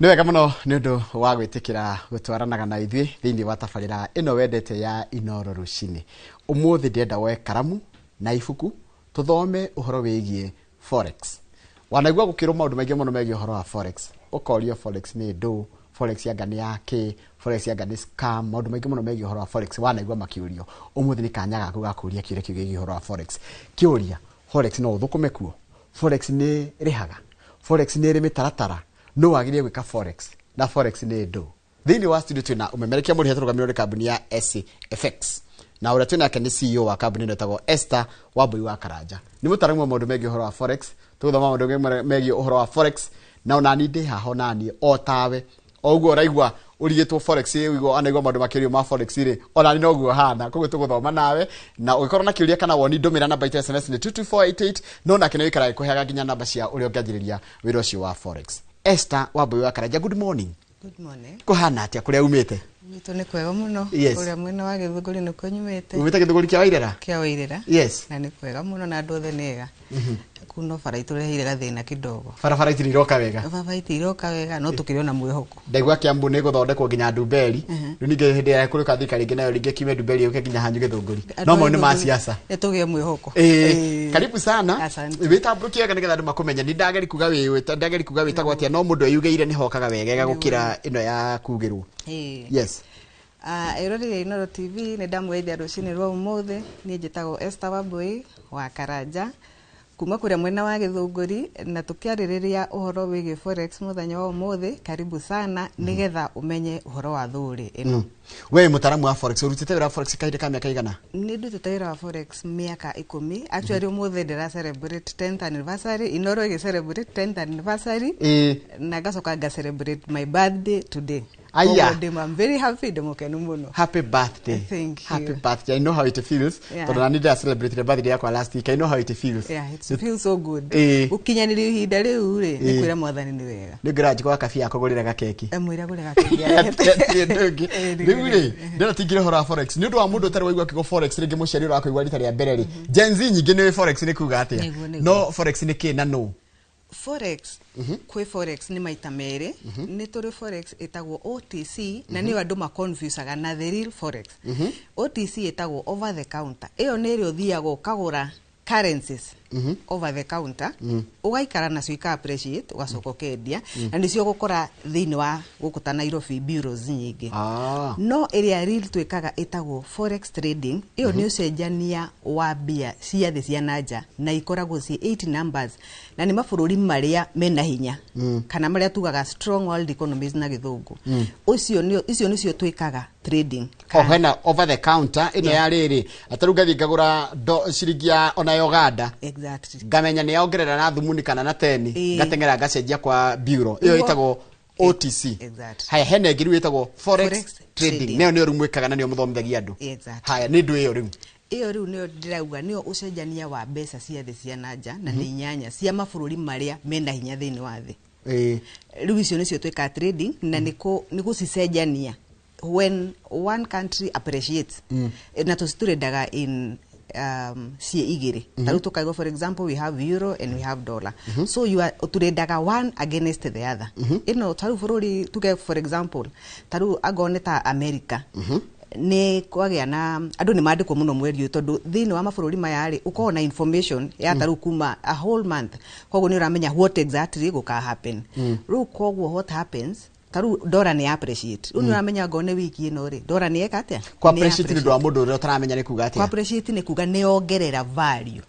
Nĩ wega mũno nĩ ũndũ wa gwĩtĩkĩra gũtwaranaga na ithuĩ thĩinĩ wa tabarĩra ĩno wendete ya Inooro Rũcinĩ. Ũmũthĩ ndĩrenda woe karamu na ibuku tũthome ũhoro wĩgiĩ forex. Wanaigua gũkĩrwo maũndũ maingĩ mũno megiĩ ũhoro wa forex. Ũkorio forex nĩ ndũ, forex yanga nĩ yake, forex yanga nĩ scam, maũndũ maingĩ mũno megiĩ ũhoro wa forex wanaigua makĩũrio. Ũmũthĩ nĩ kanya gaku ga kũũria kĩũria kĩu gĩgiĩ ũhoro wa forex. Kĩũria, forex no ũthũkũme kuo? Forex nĩ rĩhaga? Forex nĩ ĩrĩ mĩtaratara? No wagĩrĩire gwĩka forex na forex nĩ ndũ. Thĩinĩ wa studio twĩna ũmemerekia mũrĩhe tũrũgamĩrĩirwo nĩ kambuni ya SCFX. Na ũrĩa twĩnake nĩ CEO wa kambuni ĩno ĩtagwo Esther Wambui wa Karanja. Nĩ mũtaaramu wa maũndũ megiĩ ũhoro wa forex, tũgũthoma maũndũ megiĩ ũhoro wa forex, na onani ndĩ haha nani o tawe. O ũguo ũraigua ũrigĩtwo forex ũiguo anaigua maũndũ makĩrio ma forex rĩ, onani noguo hana. Koguo tũgũthoma nawe, na ũgĩkorwo na kĩũria kana woni ndũmĩra namba itũ SMS nĩ 22488, no nake nĩ wĩkaraga kũheaga nginya namba cia ũrĩa ũngĩanjĩrĩria wĩra ũcio wa forex. Esther Wambui wa Karanja, good morning. Good morning. Kuhana atia kuria umite? Nito ni kwega muno. Yes. Kuria mwena wa Githunguri niko nyumite. Umite Githunguri kia Wairera? Kia Wairera. Yes. Na ni kwega muno na andu othe nega. Kuno bara itureheire gathina kidogo. Barabara itiriroka wega. Barabara itiriroka wega no tukiriona mwihoko. Ndaigua Kiambu nĩ gũthondekwo nginya Ndumberi. Rĩu ningĩ hĩndĩ ya kũrĩka thirikari ĩngĩ nayo rĩngĩ kiume Ndumberi yũke nginya hanyu Githunguri. No mau nĩ ma siasa. Tugie mwihoko. Karibu sana. Wĩtambũrũkie wega nĩgetha andũ makumenya. Nĩ ndageri kuga wĩtagwo atĩa, no mũndũ eyugĩire nĩ hokaga wega gũkĩra ĩno ya kugĩrwo. Yes. Erorire Inooro TV nĩ ndamweithia rũcinĩ rwa ũmũthĩ. Niĩ njĩtagwo Esther Wambui wa Karanja kuma kuria mwena wa Githunguri, na tukiarĩrĩria ũhoro wĩgiĩ forex mũthenya wa ũmũthĩ. Karibu sana nigetha umenye ũhoro wa thũgũrĩ ĩno. We mũtaaramu wa forex, ũrutĩte wĩra wa forex kahinda ka mĩaka igana? Nĩ ndutĩte wĩra wa forex mĩaka 10. Actually ũmũthĩ ndĩra celebrate 10th anniversary. Inooro ĩgĩ celebrate 10th anniversary. Na ngacoka nga celebrate my birthday today. Aya. I'm very happy ndemukenu muno. Happy birthday. Thank you. Happy birthday. I know how it feels. Tondũ na nĩ celebrate the birthday yakwa last week. I know how it feels. Yeah, it feels so good. Ukinyanĩria ihinda rĩu rĩ, nĩ kwĩra mwathani nĩ wega. Nĩ ngĩranji kwa kabi yako gũrĩra gakeki. Mwĩra gũrĩra gakeki. Rĩu rĩ, ndĩra tingire ũhoro wa forex. Nĩ ũndũ wa mũndũ ũtarĩ waigua kiugo forex rĩngĩ mũciari ũrakũigua rita rĩa mbere rĩ. Gen Z nyingĩ nĩ forex nĩ kuga atĩa? No forex nĩ kĩ na no? Forex, kwe forex ni maita mere, ni turi forex etagwo OTC, na niyo andu ma confusaga na the real forex. OTC etagwo over the counter. Eyo nĩrĩo thiago kagũra currencies over the counter, ugaikara nacio ika appreciate, ugacoka ũkendia, na nicio gũkora thĩinĩ wa gũkũ Nairobi bureaus nyingĩ. No ĩrĩa real twĩkaga etagwo forex trading, ĩyo nĩ ũcenjania wa mbia cia thĩ cia nanja, na ikoragwo ci 8 numbers, na nĩ mabũrũri marĩa mena hinya, kana marĩa tugaga strong world economies na gĩthũngũ. Icio nĩcio twĩkaga trading. Hena over the counter ĩno ya rĩrĩ, ataru ngathi ngagũra ciringi ya ona Uganda. Exactly. Ngamenya nĩ yaongerera na thumuni kana na 10, ngatengera ngacenjia kwa bureau. Iyo ĩtagwo OTC. Exactly. Haya hena ĩngĩ rĩu ĩtagwo forex trading. Nĩyo nĩyo rumwĩkaga na nĩyo mũthomithagia andũ. Haya nĩ ndũ ĩyo rĩu. Iyo rĩu nĩyo ndĩrauga nĩyo ũcenjania wa mbeca cia thĩ cia nanja, na nĩ inyanya cia mabũrũri marĩa mena hinya thĩinĩ wa thĩ. Rĩu icio nĩcio twĩkaga trading, na nĩ gũcicenjania when one country appreciates. Na tũciturendaga in cie igiri. Taru tukaigo, for example, we have euro and we have dollar. So you are turendaga one against the other. Ino taru fururi tuge, for example, taru agoneta America. Nĩ kwagĩa na andũ nĩ mandĩkwo mũno mweri tondũ thĩinĩ wa mabũrũri maya rĩ ukorwo na information ya taru kuma a whole month, koguo nĩ ũramenya what exactly gũka happen. Rĩu koguo what happens, taru dollar ni appreciate. Unu uramenya ngone wiki ino ri dollar ni eka atia? Kwa appreciate ni ndo mũndũ ũrĩa ũtaramenya nĩ kuga atia? Kwa appreciate ni kuga nĩ ongerera value.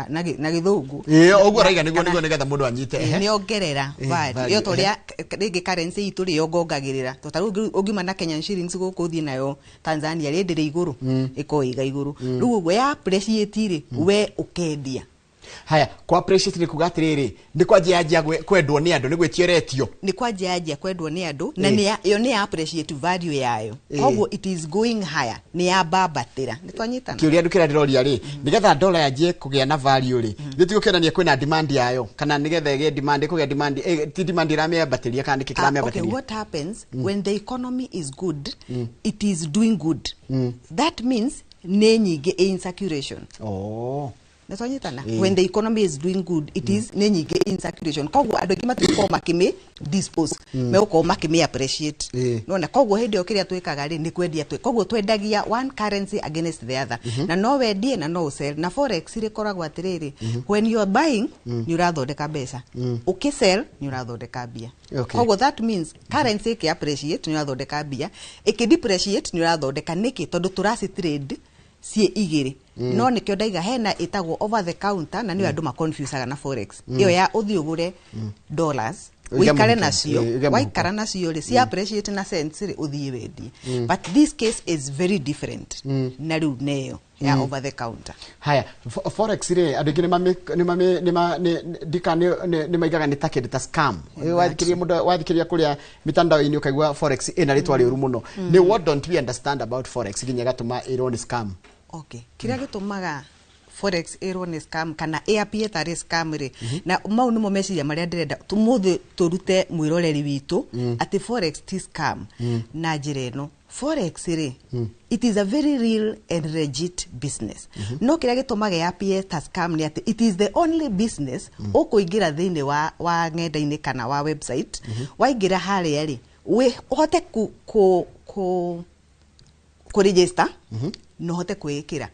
Na gĩthũngũ. Ũguo raiga nĩguo nĩgetha mũndũ anyite. Nĩ ongerera value. Yo toria rĩngĩ currency itu rĩ yongongagĩrĩra. Taru ũngima na Kenyan shillings gũkũ thiĩ nayo Tanzania rĩ ndĩrĩ igũrũ, ĩkoiga igũrũ. Rĩu we appreciate rĩ we ũkendia. Haya, kwa appreciate ni kuga atiriri, ni kwa njia kwendwo ni andu, ni gwitioretio. Ni kwa njia kwendwo ni andu, na yo ni appreciate value yayo. Koguo it is going higher, ni ya babatira. Ni twanyitana. Kiuria ndukira ndiroria ri, nigetha dollar yanjie kugia na value ri. Ni tugukirania kwina demand yayo, kana nigetha ige demand kugia demand, ti demand iramia batiria kana kikiramia batiria. Okay, what happens when the economy is good, it is doing good. That means ni nyingi in circulation. Netonyitana when the economy is doing good it is nenyige in circulation kogwo andu ingi matuko makime dispose me uko makime appreciate no na kogwo hindi okiria twikaga ri ni kwendia kogwo twendagia one currency against the other na no wendie na no sell na forex ri koragwo atiriri when you are buying ni urathondeka mbeca ukisell ni urathondeka bia kogwo that means currency ki appreciate ni urathondeka bia iki depreciate ni urathondeka niki tondu turasi trade sie igiri no nikyo ndaiga hena itagwo over the counter na ni andu ma confuseaga na forex iyo ya uthi ugure dollars wikare nacio waikara nacio ri si appreciate na cents ri uthi wendie but this case is very different na riu neyo ya over the counter haya forex ri andu ni maigaga ni take data scam wathikiria kuria mitandao ini ukaigua forex ina ritwa riuru muno ni what don't we understand about forex ginya gatuma ironi scam. Okay, kiria gitumaga forex ironi scam kana API tari scam ri na mau nimo meciria maria ndirenda tumuthi turute mwiroreri witu ati forex ti scam na njireno forex ri it is a very real and legit business no kiria gitumaga API ta scam ni ati it is the only business ukuingira thini wa ngenda-ini kana wa website waingira haria ri we uhote ku register no hote kwikira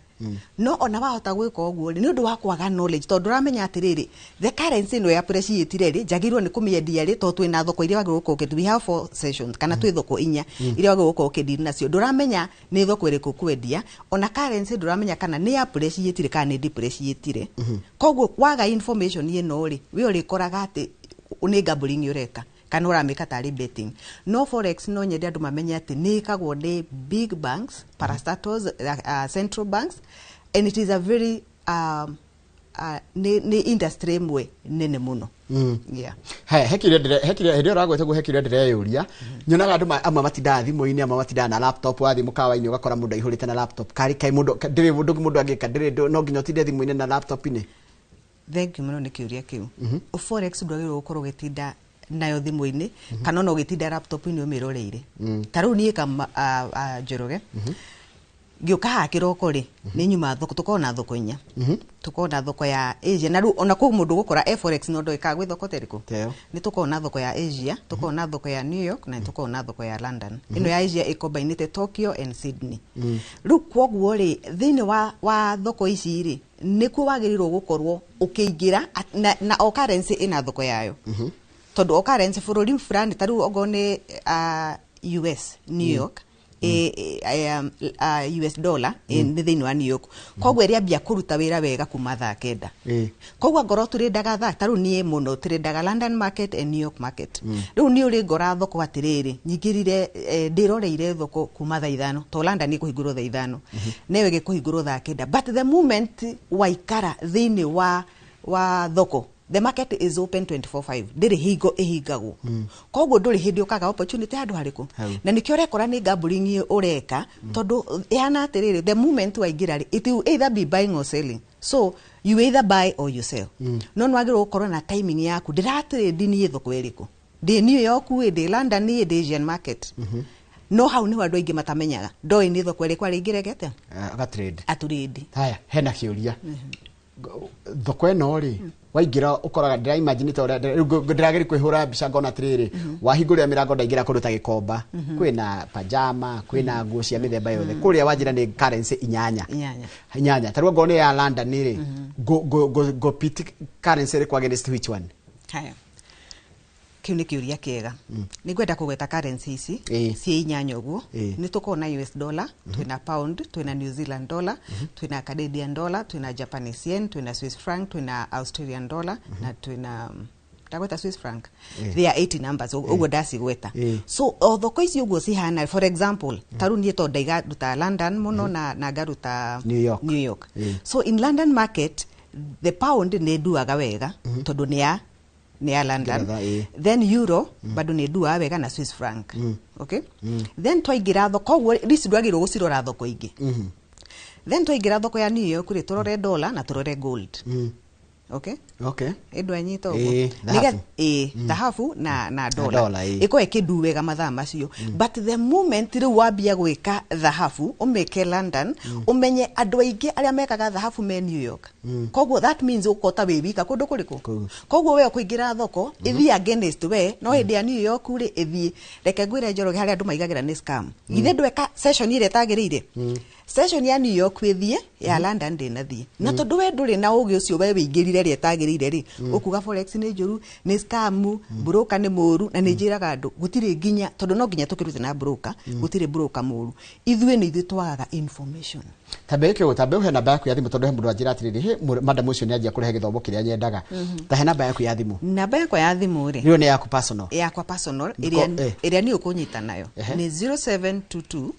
no ona wahota gwika oguo ni undu wa kwaga knowledge tondu ramenya atiriri the currency no appreciate ri jagirwo ni kumiendia ri to twina thoko iria wagirwo ko we have 4 sessions kana twi thoko inya iria wagirwo ko kidiri nacio nduramenya ni thoko iriku kwendia ona currency nduramenya kana ni appreciate ri kana ni depreciate ri kogwo kwaga information ino ri we uri koraga ati uni gambling ureka kana uramika tari betting no forex no nyende andu mamenya ati ni kagwo ni big banks parastatals central banks and it is a very ni industry mwe nene muno yeah hekire hedi ragwete gu hekire ndireyuria nyonaga andu amwe matinda thimu-ini amwe matinda na laptop wathi mukawa-ini ugakora mundu aihurite na laptop kai mundu ndiri mundu angika ndiri no nginya tinde thimu-ini na laptop-ini thank you muno ni kiuria kiu forex ndwagirwo gukorwo gitinda nayo thimu-ini kana no gitinda laptop-ini umiroreire taru nie kama Njoroge gioka hakiroko ri ni nyuma thoko tukona thoko inya tukona thoko ya Asia na ru ona ku mundu gukora forex no ndo ikagwe thoko teriko ni tukona thoko ya Asia tukona thoko ya New York na tukona thoko ya London ino ya Asia ikombinite Tokyo and Sydney ru kwoguo ri thini wa thoko ici ri niku wagirirwo gukorwo ukiingira na o currency ina thoko yayo tondu o currency bururi fulani taru ogone US New York US dollar ni thini wa New York kogwo ria bia kuruta wira wega kuma thaa kenda kogwo ngoro turindaga thaa taru nie muno turindaga London market and New York market riu ni uri ngora thoko atiriri nyingirire ndiroreire thoko kuma thaa 5 to London ni kuhingurwo thaa 5 newe gikuhingurwo thaa kenda but the moment waikara thini wa thoko the market is open 24/5 ndiri hingo ihingagwo kogwo nduri hindi ukaga opportunity handu hariku na nikyo rekora ni gambling ureka tondu yana atiriri the moment waingira ri it will either be buying or selling so you either buy or you sell no nwagirwo gukorwo na timing yaku ndiratrade ni thoko iriku ndi New York ndi London ndi Asian market no hau ni andu aingi matamenyaga ndoi ni thoko iriku ari ngiregete atrade haya hena kiuria thoko eno ri waingira ukoraga ndira imagine to ndirageri kwihura mbica ngona atiriri wahingurira mirango ndaingira kuruta gikomba kwina pajama kwina nguo cia mithemba yothe kuria wanjira ni currency inyanya tarwa ngone ya London ri go pit currency ri kwa against which one haya kiu ni kiuria kiega ni gwenda kugweta currency ici cie inyanya uguo ni tukona US dollar twina pound twina New Zealand dollar twina Canadian dollar twina Japanese yen twina Swiss franc twina Australian dollar na twina tagweta Swiss franc there are 80 numbers uguo ndacigweta so thoko ici uguo cihana for example taru nie to ndaiga ruta London muno na garuta New York so in London market the pound ne duaga wega tondu ni ya London then euro bado ni dua wega na Swiss franc okay then twaingira thoko gwo risi ndwagirwo gucirora thoko ingi then twaingira thoko ya New York ri turore dollar na turore gold okay okay edo anyito dhahabu na dola iko ekidu wega mathaa macio but the moment ri wabia gwika dhahabu umeke London umenye andu aingi aria mekaga dhahabu me New York koguo that means ukota wibika kundu kuriku koguo we kuingira thoko ithi against we no hindi ya New York ri ithi reke ngwire Njoroge haria andu maigagira ni scam ithe ndweka session ire tagirire session ya New York withie ya London ndinathie na tondu we nduri na ugi ucio we wingirire ri etagirire ri ukuga forex ni njuru ni scam broker ni moru na ni njiraga andu gutire nginya tondu no nginya tukirute na broker gutire broker moru ithwe ni ithu twagaga information tabe he namba yaku ya thimu tondu he mundu anjira atiriri he madam ucio ni anjia kurehe githomo kiria nyendaga ta he namba yaku ya thimu ri niyo ni yaku personal yakwa personal iria ni ukunyita nayo ni 0722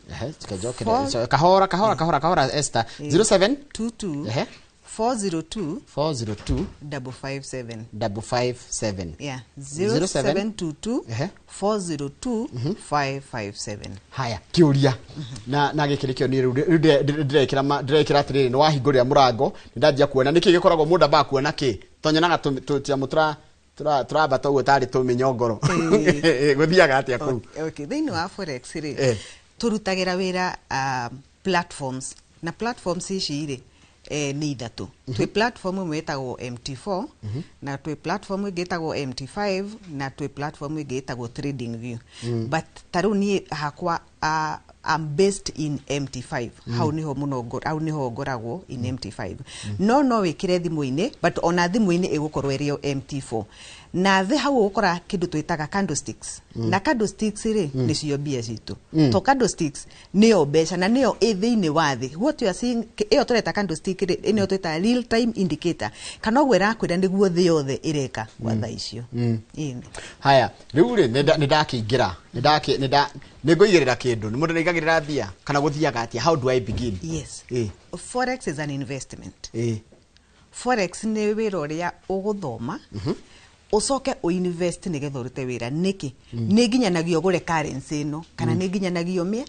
kahora Esther 0722 402 557 yeah 0722 402 557 haya kiuria na gikirikio ni ndirekira atiriri ni wahingurira murango ndajia kuona niki gikoragwo munda ba kuona ki tonyonaga tutia turabata ugo tari tuminyongoro guthiaga atia ku okay thini wa forex ri turutagira wira platforms na platforms ici ri ni ithatu twi platform imwe itagwo MT4 na twi platform ingi itagwo MT5 na twi platform ingi itagwo TradingView but taru ni hakwa I'm based in MT5 how niho ngoragwo in MT5 no wikire thimu-ini but ona thimu-ini igukorwo irio MT4 na the hau ukora kindu twitaga candlesticks na candlesticks ri ni cio bia citu to candlesticks niyo beca na niyo ithiini wa thi what you are seeing iyo tureta candlestick ri niyo twita real time indicator kana gwera kwira niguo thi yothe ireka wa tha icio haya riu ri nindakingira ningoigirira kindu ni mundu naigagirira thia kana guthiaga atia how do I begin yes forex is an investment forex ni wira uria uguthoma usoke o invest nigetha urute wira niki ni nginya nagio gure currency no kana ni nginya nagio mie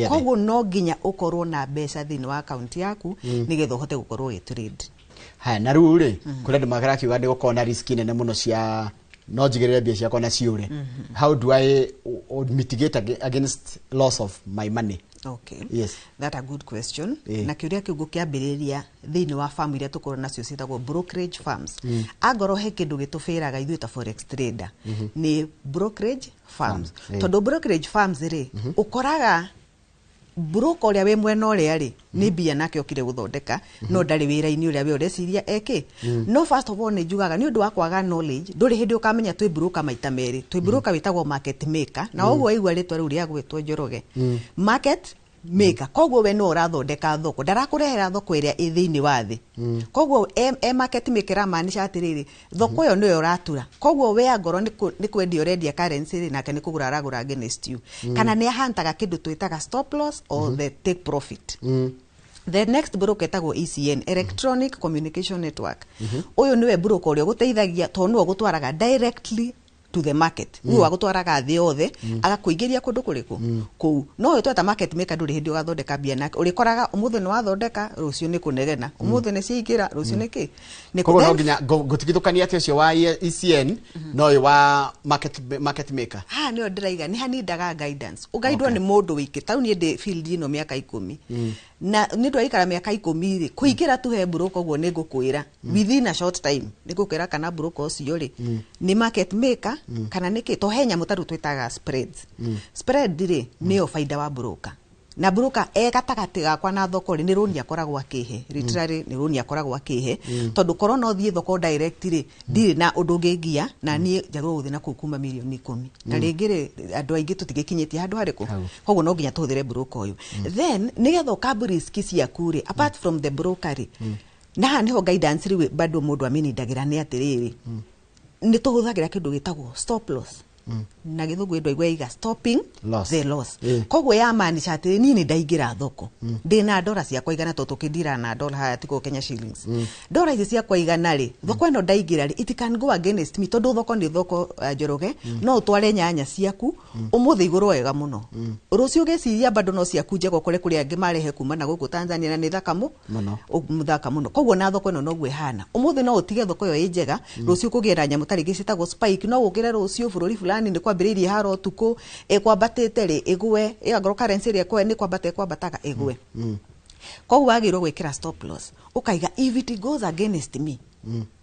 koguo no nginya ukorwo na mbeca thini wa account yaku nigetha uhote gukorwo ge trade haya na riu ri kuri andu magara kiuga ndi gukona risk nene muno cia no njigirire mbia ciakwa na ciure how do I mitigate against loss of my money okay yes that a good question na kiuria kiugo kiambiriria thini wa farm iria tukorwo nacio citagwo brokerage farms agoro he kindu gitufiraga ithuĩ ta forex trader ni brokerage farms tondu brokerage farms ri ukoraga broker uria we mwena uria ri ni bia nake okire guthondeka no ndari wira-ini uria we ureciria eke no first of all ni njugaga ni undu wa kwaga knowledge nduri hindi ukamenya twi broker maita meri twi broker witagwo market maker na uguo igwa ritwa riu ria gwitwo Njoroge market maker koguo we no urathondeka thoko ndarakurehera thoko iria ithiini wa thi koguo market maker amanisha atiriri thoko yo no uratura koguo we agoro ni kwendia urendia currency ri nake ni kugura aragura against you kana ni ahantaga kindu twitaga stop loss or the take profit the next broker etagwo ECN electronic communication network uyu niwe broker uria guteithagia to no gutwaraga directly to the market uyu agutwaraga thi yothe agakuingiria kundu kuriku ku no uyu tweta market maker nduri hindi ugathondeka bia nake urikoraga umuthe ni wathondeka rucio ni kunegena umuthe ni ciingira rucio ni ki ni ko no nginya gutigithukania ati ucio wa ECN no uyu wa market maker ni ndiraiga ni hanindaga guidance ugaidwo ni mundu wiki tau ni ndi field ino miaka 10 na ni ndwaikara miaka 10 ri kuingira tu he broker uguo ni ngukwira within a short time ni ngukwira kana broker ucio ri ni market maker kana niki to henya mutaru twitaga spreads spread ri niyo faida wa broker na broker gatagati gakwa na thoko ri ni roni akoragwo akihe literally ni roni akoragwo akihe tondu korwo no thie thoko direct ri ndiri na undu ngingia na nie njagwo guthi na kuma milioni 10 na ringire andu aingi tutigikinyitie handu hariku koguo no nginya tuhuthire broker uyu then nigetha ukambu risk ciaku ri apart from the broker ri na niho guidance ri bado mundu aminindagira ni atiriri ni tuhuthagira kindu gitagwo stop loss na githungu ndo igwa stopping loss. The loss. Koguo ya maanisha ati ni ndaingira thoko ndina ndora cia kwaigana to tukindira na ndora haya tiko Kenya shillings ndora ici cia kwaigana ri thoko eno ndaingira ri it can go against me tondu thoko ni thoko Njoroge no utware nyanya ciaku umuthi iguru wega muno rucio giciria bado no ciaku njego kure kuri angi marehe kuma na guku Tanzania na ni thaka muthaka muno koguo na thoko eno no gwe hana umuthi no utige thoko yo njega rucio kugira nyamu tari gicitagwo spike no ugire rucio bururi fulani ni kwambiririe haro tuku kwambatite ri igwe agro currency ri kwa ni kwambataga igwe koguo wagirwo gwikira stop loss ukaiga if it goes against me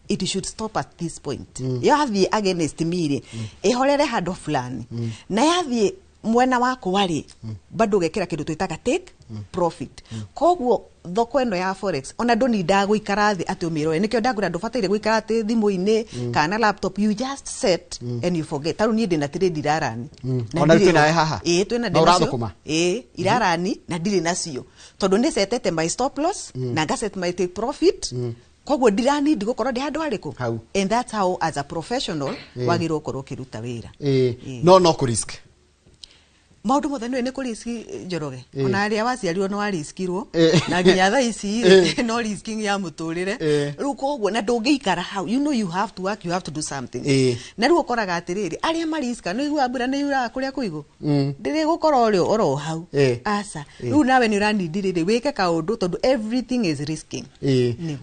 it should stop at this point yathie against me ri ihorere hando fulani na yathie mwena wako wari bado gekira kindu twitaga take profit koguo thoko eno ya forex ona ndoni ndagũikara thi ati umirore nikyo ndagura ndubataire guikara ati thimu-ini kana laptop you just set and you forget taru ni ndina trade irarani ona twina haha twina ndina irarani na ndiri nacio tondu ni setete my stop loss na ga set my take profit koguo ndirani ndigũkorwo ndi handu hariku and that's how as a professional wagirwo korwo kiruta wira no ku risk maundu mothe ni kuriski Njoroge ona aria waciarirwo no ariskirwo na nginya tha ici no risking ya muturire riu koguo na ndungiikara how you know you have to work you have to do something na riu ukoraga atiriri aria mariska no igua mbura ni yura kuria kuigu ndiri gukora oro hau asa riu nawe ni urandirire wike kaundu tondu everything is risking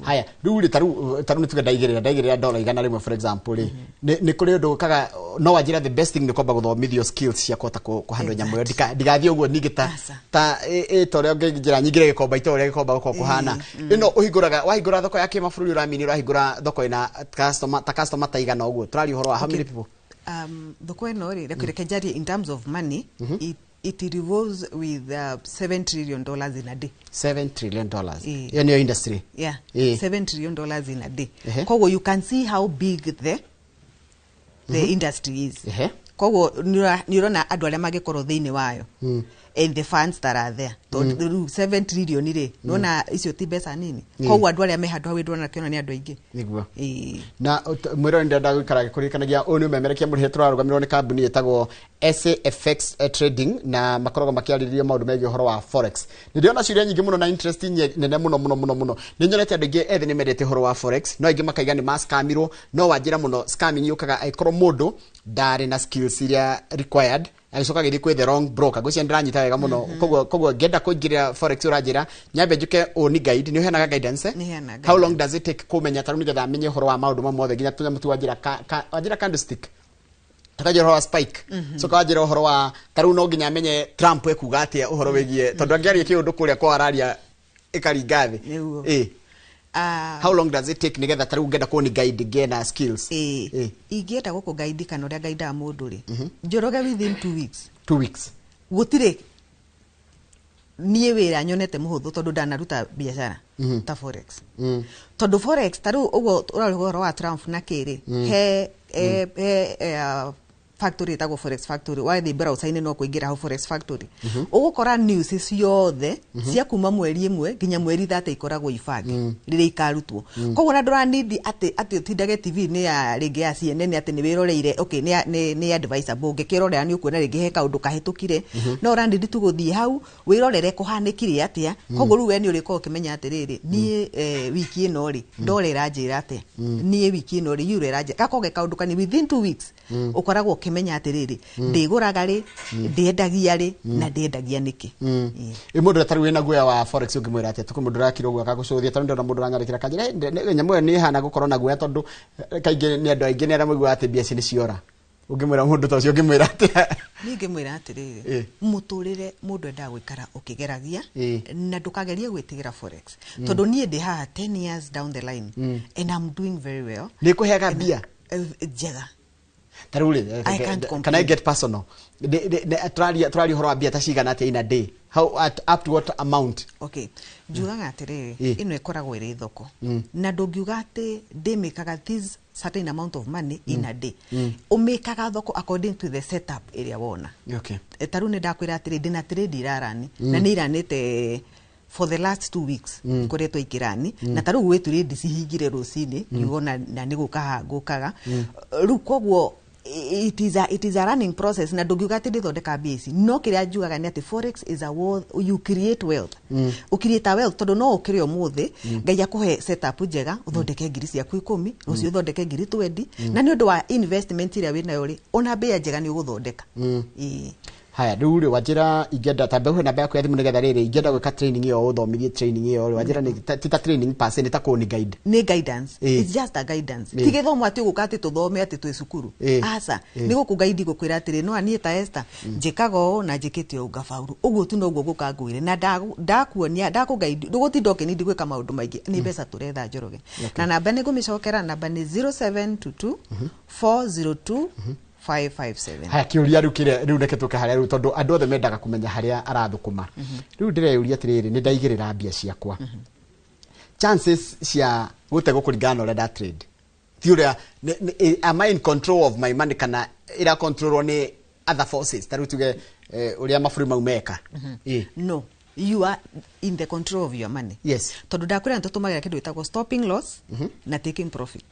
haya riu taru nituge ndaigirira dola igana rimwe for example ni kuri undu kaga no wajira the best thing ni kwamba guthomithio skills cia kota kuhandle mwe ndigathie uguo nigita ta tore ngejira nyingire gikomba itore gikomba kuhana ino uhinguraga wahingura thoko ya kimaburi uramini urahingura thoko ina customer taigana uguo turari horo how many people thoko ino ri rekireke jari in terms of money it revolves with $7 trillion in a day. $7 trillion in your industry. Yeah, $7 trillion in a day. Kogo you can see how big the industry is. Kogo nirona andu aria magikorwo thiini wayo and the funds that are there to 7 trillion ire nona icio ti mbeca nini kogo andu aria mehandwa windwa na kiona ni andu aingi niguo na mwiro ndenda gukara kurikanagia onu memerekia muri turarugamirwo ni kambuni yetagwo SAFX Trading na makorogo makiaririria maundu megie horo wa forex ndiona ciuria nyingi muno na interest nene muno ni nyonete andu aingi ethi ni mendete horo wa forex no aingi makaiga ni maskamirwo no wajira muno scamming yukaga aikoro mundu ndari na skills iria required agicoka githi kwi the wrong broker gucia ndiranyita wega muno koguo ngenda kuingira forex urajira nyambe njuke oni guide ni uhenaga guidance how long does it take kumenya taru nigetha amenye horo wa maundu mamothe nginya tunya mutu wajira candlestick takajira horo wa spike so kawajira horo wa taru no nginya amenye Trump ekuga atia uhoro wigie tondu angiaria kiundu kuria kwa araria ikaringathi how long does it take nigetha taru ngenda kuoni guide gena skills ingienda guku guide kana uria guide a mundu ri Njoroge within 2 weeks gutire nie wira nyonete muhuthu tondu ndanaruta biashara ta forex tondu forex taru ugo urahoro wa Trump na kiri factory tago forex factory why they browse ine no kuingira ho forex factory ugukora news ciothe cia kuma mweri imwe nginya mweri 30 ikoragwo ibange rire ikarutwo koguo na ndora need ati utindage TV ni ya ringi ya CNN ati ni wiroreire okay ni advisable ngekirorera ni ukuona ringi he kaundu kahitukire no randi tuguthie hau wirorere kuhanikire atia koguo ruwe ni uriko ukimenya ati riri ni wiki ino ri ndorera njira ati ni wiki ino ri yure ranje gakoge kaundu kani within 2 weeks ukoragwo kimenya atiriri ndiguraga ri ndiendagia ri na ndiendagia niki mundu atari wina guya wa forex ungimwira ati tukumundu rakiro guya kagucuthia tondu na mundu ranyarikira kanjira nyamu ni hana gukorwo na guya tondu kaingi ni andu aingi ni ara mugwa ati biaci ni ciora ungimwira mundu ta ucio ungimwira ati ngimwira atiriri muturire mundu enda gwikara ukigeragia na ndukagerie gwitigira forex tondu nie ndi haha 10 years down the line and I'm doing very well ni kuhega bia jega taruli can I get personal trali horo bia tashigana ati in a day how up to what amount okay jugaga atiriri ino ikoragwo iri thoko na ndungiuga ati ndimikaga this certain amount of money in a day umikaga thoko according to the setup area wona okay taruni ndakwira atiri ndina trade irarani na ni iranite for the last 2 weeks koretwo ikirani na taru gwetu redi cihingire rucini yuona na nigukaga gukaga ru koguo it is a running process na ndungiuga ati ndithondeka base no kiria njugaga ni ati forex is a world you create wealth ukireta wealth tondu no ukire umuthi ngai akuhe setup njega uthondeke ngiri ciaku 10 rucio uthondeke ngiri 20 na ni undu wa investment iria wina yo ri ona mbia njega ni uguthondeka haya ruri wajira igenda tambe ho namba yaku ya thimu nigetha riri igenda gwika training iyo uthomithie training iyo wajira ni tita training person ni ta ko ni guide ni guidance it's just a guidance tigithomo ati guka ati tuthome ati twi cukuru asa ni guku guide gukwira atiri no ani ta Esther njikago na njikite uga faulu uguo tu no guo gukangwire na ndakuonia ndakuguide ndugutindoke ni ndigwika maundu maingi ni mbeca turetha Njoroge na namba ni ngumicokera namba ni 0722 402 557 haya kiuria riu neketuke haria riu tondu andu othe mendaga kumenya haria arathukuma riu ndireyuria atiriri ni ndaigirira mbia ciakwa chances cia gute gukuringana ore da trade tiuria am I in control of my money kana ira control ni other forces taru tuge uria mafuri mau meka no you are in the control of your money. Yes. Tondu ndakwira ntutumagira kindu itagwo stopping loss na taking profit.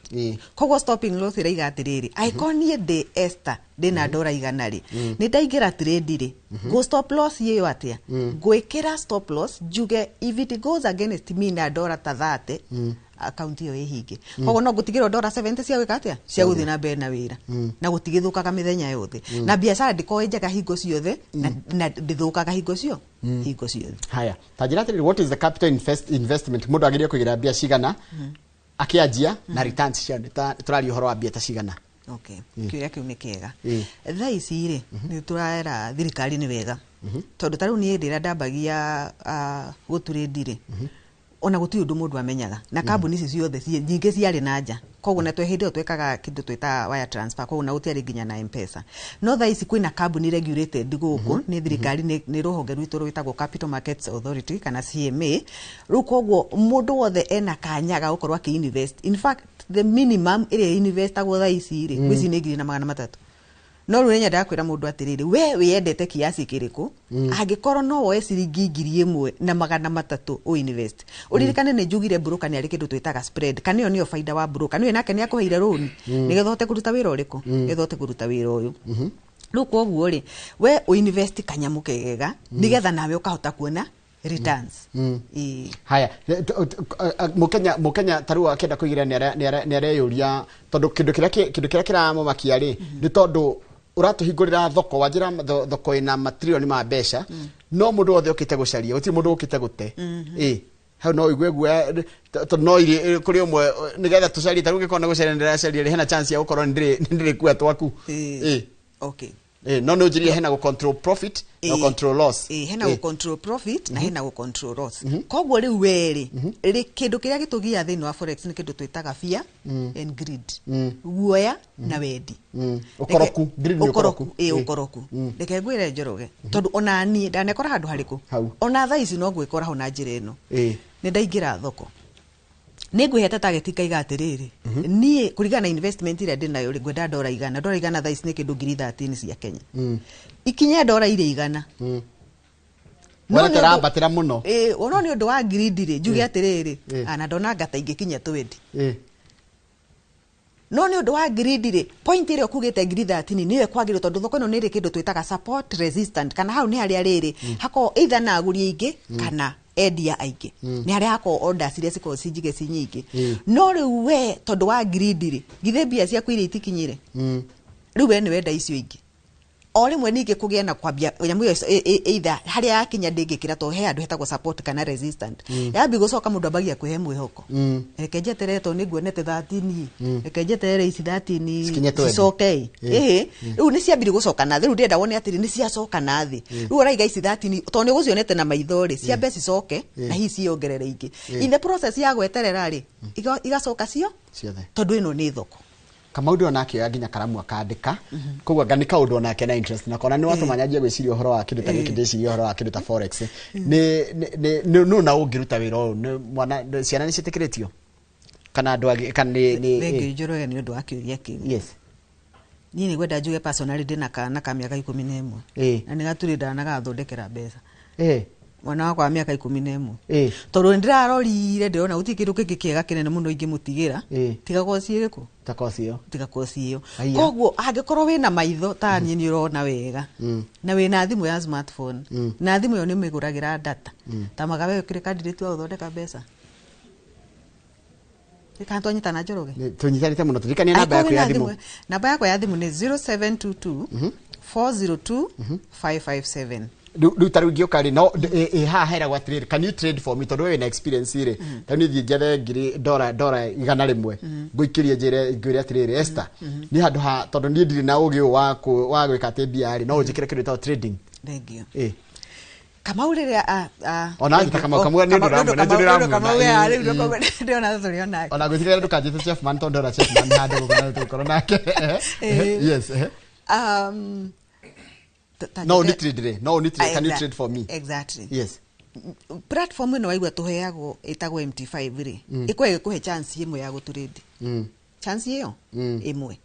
Koguo stopping loss iraiga atiriri ikonie de Esther ndina ndora igana ri ni ndaingira trade ri go stop loss yeyo atia gwikira stop loss juge if it goes against me na ndora ta 30 account yo ihinge koguo no gutigirwo ndora 70 cia gwika atia cia guthi na mbere na wira na gutigithukaga mithenya yothe na biashara ndiko enjaga hingo ciothe na ndithukaga hingo cio hingo ciothe. Haya tajira atiriri what is the capital investment mundu agirie kugira mbia cigana akianjia na returns cia turari uhoro wa mbia ta cigana. Okay. Kiuria kiu ni kiega. Tha ici ri ni turara thirikari ni wega. Tondu taru ni ndira ndambagia guturedi ri. Ona gutu undu mundu amenyaga na kambuni ici ciothe nyingi ciari na nja koguo na twehinde twekaga kindu twita wire transfer koguo na gutiari nginya na M-Pesa no tha ici kwina kambuni regulated guku ni thirikari ni ruhonge rwitu rwitagwo Capital Markets Authority kana CMA ru koguo mundu wothe ena kanyaga gukorwa ki invest in fact the minimum ire investagwo tha ici ri kwici ni 300,000 no rwenya ndakwira mundu atiriri we wiyendete kiasi kiriku angikorwo no woe ciringi 1,000 na 300 o invest uririkane ne njugire broker ni ari kindu twitaga spread kana yo niyo faida wa broker niyo nake ni akuheire loan nigethote kuruta wira uriku nigethote kuruta wira uyu ru koguo ri we o invest kanyamu kegega nigetha nawe ukahota kuona returns. Haya mukenya taru akenda kuigira ni areyuria tondu kindu kiria kiramumakia ri ni tondu uratuhingurira thoko wajira thoko ina material ni ma besha no mundu othe ukite gucaria uti mundu ukite gute hau no igwe to no iri kuri umwe nigetha tucarie taru ngikona gucaria ndiracaria hena chance ya gukorwo ndire kuya twaku okay no njiri hena go control profit no control loss hena go control profit na hena go control loss koguo riu weri ri kindu kiria gitugia thini wa forex ni kindu twitaga fear and greed guoya na wendi ukoroku greed ni ukoroku ukoroku reke ngwire Njoroge tondu ona ni ndanekora handu hariku ona tha ici no gwikora ho na njira ino ni ndaingira thoko ni ngwihete target kaiga atiriri nie kurigana investment ire ndinayo ri ngwenda ndora igana tha ici ni kindu 13 cia Kenya ikinye ndora ire igana no tarabatira muno ono ni undu wa greed ri njuge atiriri ana ndona ngata ingikinya 20 no ni undu wa greed ri point ire okugite greed 13 niwe kwagire tondu thoko ino ni ri kindu twitaga support resistant kana hau ni haria riri hako either na aguri ingi kana edia aige ni haria hako orders iria ciko cinjige cinyingi no riu we tondu wa greed ri githe bia cia kwire itikinyire riu we ni wenda icio ingi ori mwe ninge kugia na kwambia nyamu yo either haria yakinya ndingikira to he andu hetagwo support kana resistant yabi gucoka mundu abagia kwihe mwihoko rekenje tereto ni nguonete 13 rekenje tere ici 13 cicoke riu ni ciambiri gucoka na riu ndenda wone atiri ni ciacoka na thi riu oraiga ici 13 to ni gucionete na maithori ciambe cicoke na hi ciongerere ingi in the process ya gweterera ri igacoka cio ciothe tondu ino ni thoko kama undu onake nginya karamu akandika kogwa nganika undu onake na interest na kona ni watu manyaje gwiciria uhoro wa kindu ta giki ndiciria uhoro wa kindu ta forex ni no na ungiruta wira ni mwana ciana ni citikiritio kana andu kana ni wengi Njoroge ni undu wa kiuria kiu yes ni ni gwenda njuge personally ndina kana ka miaka 11 na ni gaturi ndana gathondekera mbeca mwana wakwa wa miaka 11 tondu ndirarorire ndirona guti kindu kingi kiega kinene muno ingimutigira tiga gociiriko tiga kocio koguo angikorwo wina maitho ta ni urona wega na wina thimu ya smartphone na thimu yo ni miguragira data ta magawe ukire candidate wa uthondeka mbeca ikantonyita na njoroge tunyitanite muno turikania namba yako ya thimu ni 0722 402 557 du taru giokari no ha hera gwa trade can you trade for me tondu we na experience ire tani thie jethe ngiri $100 igana rimwe nguikirie njire ngiri atiriri Esther ni handu ha tondu ni ndiri na ugi wa gwika TBR no njikire kindu ta trading thengio kama urire ona ngita kama ni ndu ramwe kama we ari ndio na thori ona ona gwithire ndu kanjite chef man tondu chef man hande gukona tukoro nake yes no need trade can you trade for me exactly yes platform ino waigua tuheagwo itagwo MT5 ri ikwege kuhe chance imwe ya gutrade chance iyo imwe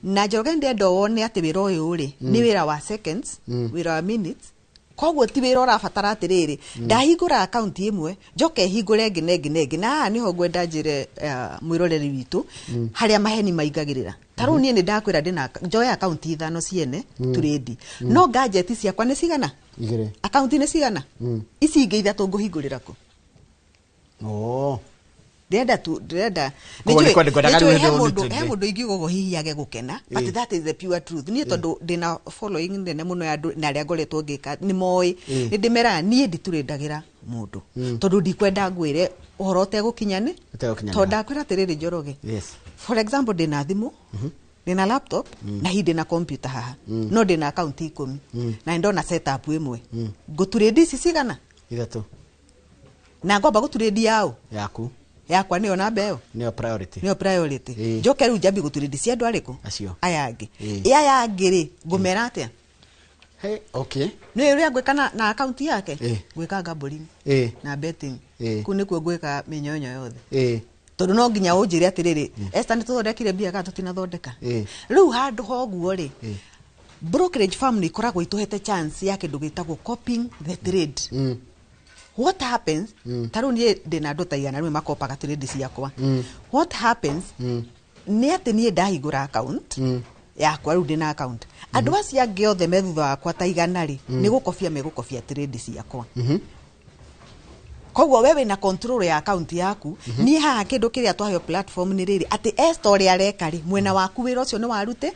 na Njoroge ndenda wone ati wira uyu ri ni wira wa seconds wira wa minutes koguo ti wira urabatara atiriri ndahingura account imwe njoke hingure nginegi na niho ngwenda njire mwiroreri witu haria maheni maingagirira taru nie ni ndakwira ndina njoya account ithano ciene trade no gadget ciakwa ni cigana igire account ni cigana ici ingi ithatu nguhingurira ku ndenda mundu ingi guhihiage gukena but that is the pure truth nie tondu ndina following ndene muno ya na ria ngoretwo ngika ni moi ni ndimera nie nditurendagira mundu tondu ndikwenda ngwire uhoro te gukinyane tondu ndakwira tiriri Njoroge for example ndina thimu ndina laptop na hindi na computer haha no ndina account 10 na ndona setup imwe nguturedi ici cigana ithatu na ngomba guturedi yao yakwa niyo na mbeo niyo priority njoke riu njambi guturedi cia andu ariku acio aya angi aya angiri ngumera atia okay ni ria gwika na account yake gwika gambling na betting kuni kuo gwika minyonyo yothe tondu no nginya unjire atiriri Esther ni tuthondekire bia ga tutinathondeka riu handu hoguo ri brokerage firm ni koragwo ituhete chance ya kindu gitagwo copying the trade what happens taru nie ndina ndu taigana rwe makopaga trade ciakwa what happens ni ati nie ndahingura account yakwa riu ndina account andu acia angi othe me thutha wakwa taigana ri ni gukofia megukofia trade ciakwa koguo wewe na control ya account yaku ni haha kindu kiria twaheo platform ni riri ati story areka ri mwena waku wira ucio ni warute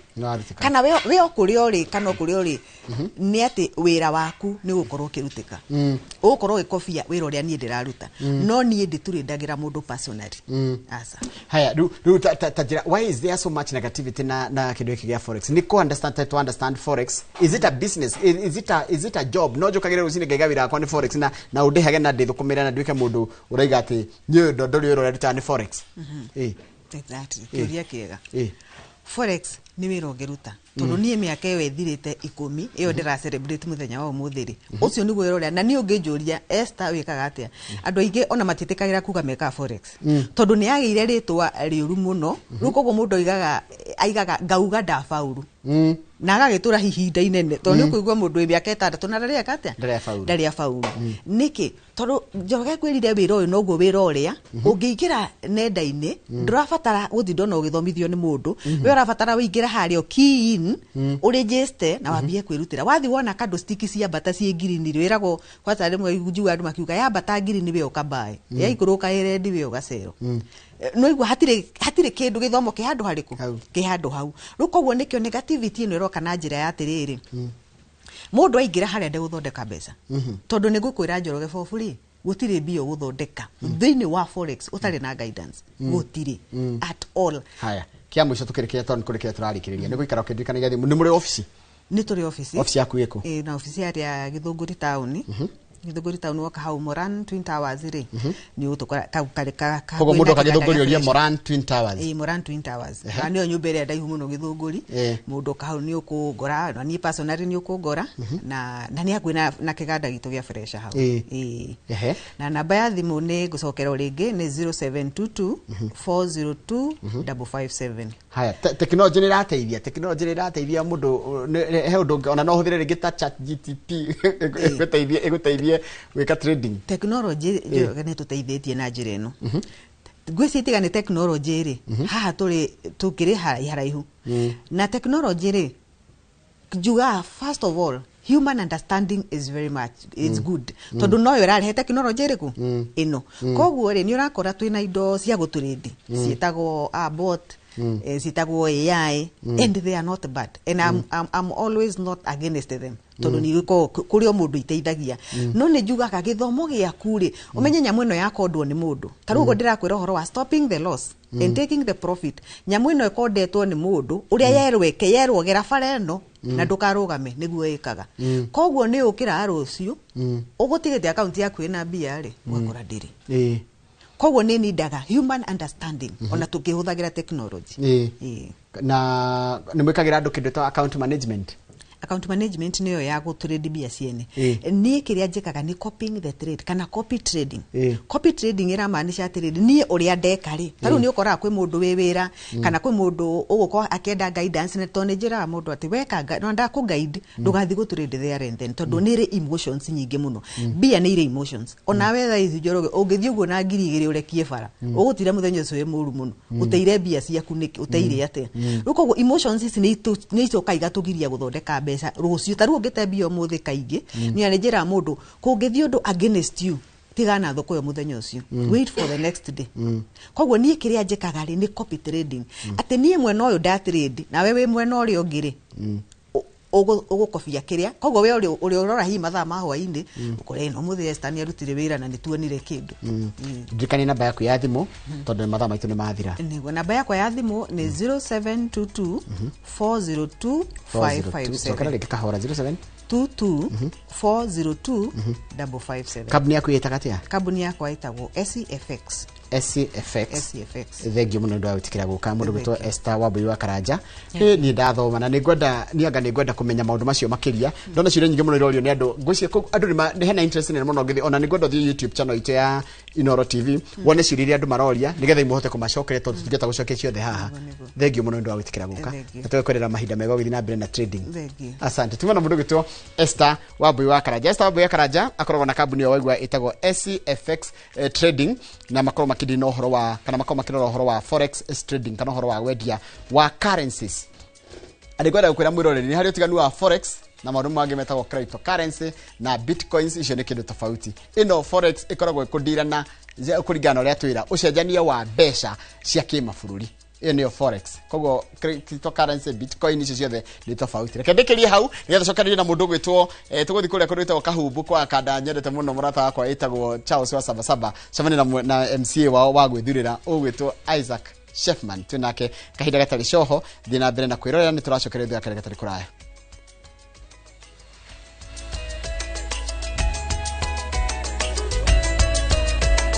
kana we okuri ori kana okuri ori ni ati wira waku ni gukorwo kirutika ukorwo gikofia wira uria nie ndiraruta no nie nditurindagira mundu personally asa haya tajira why is there so much negativity na kindu hiki gia forex ni ko understand forex is it a business is it a job no jokagire usine gaiga wira kwa ni forex na udehage na ndithukumira na ndwike mundu uraiga ati nyo ndori ro rita ni forex exactly kiria kiega forex ni wira ungiruta tondu nie miaka iyo ithirite 10 iyo ndira celebrate muthenya wa umuthiri ucio ni wira uria na ni ungijuria Esther wikaga atia andu aingi ona matitikagira kuga meka forex tondu ni agire ritwa riuru muno rukogo mundu aigaga ngauga ndafauru na agagitura hihinda inene tondu ni kuigwa mundu miaka 6 na ndaria katia ndaria fauru niki tondu Njoroge kwirire wira uyu no gwo wira uria ungiingira nenda-ini ndurabatara guthindona ugithomithio ni mundu we urabatara wingira hario key in uregister na wambie kwirutira wathi wona kando stick cia bata cie green wiragwo kwata rimwe njua andu makiuga ya bata green we ukabae ya ikuruka red we ugacero no igwa hatire kindu githomo ki handu hariku ki handu hau rukoguo nikyo negativity ino iroka na njira ya atiriri mundu aingira haria nde guthondeka mbeca tondu ni gukwira Njoroge for free gutire bio guthondeka thiini wa forex utari na guidance gutire at all haya kia mwisho tukirikia ton kurikia turarikiriria ni guikara ukindikana gathi ni muri office ni turi office yaku iko na office ya Githunguri town Githunguri town waka hau Moran Twin Towers ri ni utukora ka kogo mundu kagithunguri uria Moran Twin Towers Moran Twin Towers na niyo nyumba ria ndaihu muno Githunguri mundu kahau ni ukugora na ni personally ni ukugora na ni hakuina na kiganda gitu gya fresh hau na namba ya thimu ni gucokera ringi ni 0722 402 557 haya technology ni rateithia mundu he undu ona no huthire ringi ta ChatGPT iguteithie wika trading. Technology ne tuteithĩtie na njĩra ĩno. Gwĩcitia ni technology ri haha tukiri haraihu na technology ri juga first of all human understanding is very much it's good tondu no irarehe technology riku ino koguo ri ni urakora twina indo cia guturindi cietagwo bot cietagwo AI and they are not bad and I'm always not against them tondu ni kuri o mundu iteithagia no ne njugaga githomo giaku ri umenye nyamu ino yakondwo ni mundu tarugo ndirakwira uhoro wa stopping the loss and taking the profit nyamu ino ikondetwo ni mundu uria yerwo gera fareno na ndukarugame niguo ikaga koguo ni ukira arucio ugutigite account yaku ina mbia ri wakora ndiri koguo ni nidaga human understanding ona tukihuthagira technology na nimwikagira andu kindu ta account management. Account management niyo ya go trade bia ciene ni kiria njikaga ni copying the trade kana copy trading. Copy trading ira maanisha trade ni uria ndeka ri taru ni ukora kwi mundu wi wira kana kwi mundu uguko akenda guidance ne tone njira mundu ati weka no nda ku guide ndugathi go trade there and then tondu ni ri emotions nyingi muno bia ni ri emotions ona wetha izi njoroge ungithio guo na ngiri igiri urekie bara ugutire muthenya ucio muru muno uteire bia ciaku niki uteire ate ruko emotions ici ni icoka tugiria guthondeka mbeca rucio taru ngite bia muthi kaingi ni anejera mundu kungithio undu against you tigana thoko yo muthenya ucio wait for the next day koguo ni kiria njikaga ri ni copy trading ati ni mwena uyu da trade na wewe mwena uri ongire ugukofia kiria koguo we uri urora hi mathaa ma hwaini ukore no muthi estani arutire wira na nituonire kindu ndikani namba yaku ya thimu tondu mathaa maitu ni mathira nigo namba yakwa ya thimu ni 0722 402 557 kana likahora 07 22 402 557. Kabuni yako yetagatia? Kabuni yako yetagwo SCFX. SCFX. Thengio muno ndo utikira guka mundu gitwa Esther Wambui wa Karanja. Ni ndathoma na ningwenda kumenya maundu macio makiria. Ndona ciuria nyingi muno irorio ni andu ngwiciria andu ni hena interest ni muno ngithi ona ningwenda thi YouTube channel ite ya Inoro TV wone ciuria andu maroria nigetha imuhote kumacokere tondu tungeta gucokia ciothe haha. Thengio muno ndo utikira guka. Tutwekorera mahinda mega guthi na mbere na trading. Asante. Tumona mundu gitwa Esther Wambui wa Karanja. Esther Wambui wa Karanja akoragwo na kabuni yo waigwa itagwo SCFX Trading na makorwo makidi no horo wa kana makorwo makidi no horo wa forex trading kana horo wa wendia wa currencies. Adigwenda gukwira mwiroreri ni hari utiganu wa forex na maundu mangĩ metagwo cryptocurrency na bitcoins icio ni kindu tofauti. Ino forex ikoragwo ikundira na kuringana uria twira ucenjania wa mbeca cia kimabũrũri. Iyo niyo forex. Koguo cryptocurrency bitcoin icio ciothe ni tofauti. Reke ndikirie hau nigetha cokanire na mundu gwitwo tuguthi kuria kundu kahumbu kwa kanda nyendete muno murata wakwa itagwo Charles wa Sabasaba cemani na MCA wao wa gwithurira ugwitwo Isaac Shefman tunake kahinda gatari coho thina mbere na kwirorera ni turacokereria thia kare gatari kuraya.